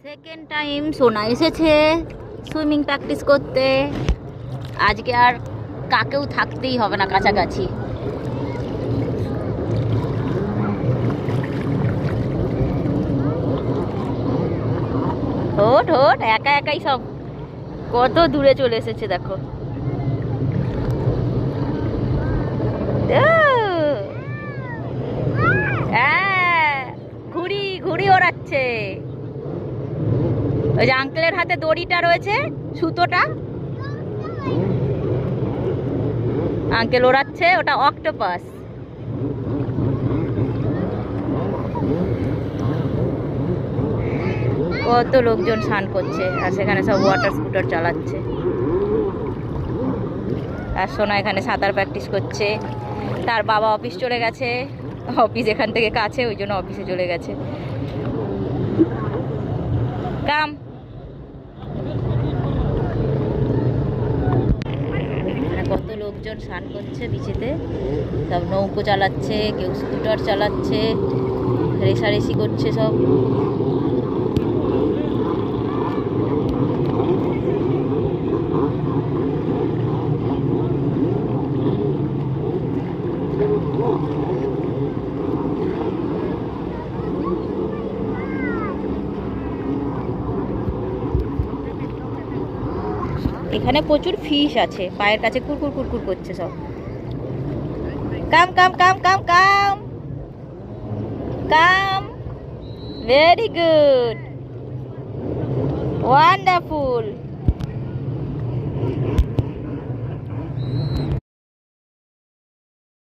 Second time সোনা এসেছে swimming practice করতে। আজকে আর কাকেও থাকতেই হবে না কাছাকাছি। হোট হোট একা একাই সব কত দূরে চলে এসেছে দেখো। ঘুড়ি ঘুড়ি ওড়াচ্ছে। ওই যে আঙ্কেলের হাতে দড়িটা রয়েছে, সুতোটা আঙ্কেল ওড়াচ্ছে, ওটা অক্টোপাস। কত লোকজন স্নান করছে আর সেখানে সব ওয়াটার স্কুটার চালাচ্ছে। আর সোনা এখানে সাঁতার প্র্যাকটিস করছে। তার বাবা অফিস চলে গেছে, অফিস এখান থেকে কাছে, ওই জন্য অফিসে চলে গেছে। কাম কত লোকজন স্নান করছে বিচেতে, সব নৌকো চালাচ্ছে, কেউ স্কুটার চালাচ্ছে, রেষারেষি করছে সব। এখানে প্রচুর ফিশ আছে, পায়ের কাছে কুরকুর কুরকুর করছে সব। কাম কাম কাম কাম কাম কাম, ভেরি গুড, ওয়ান্ডারফুল।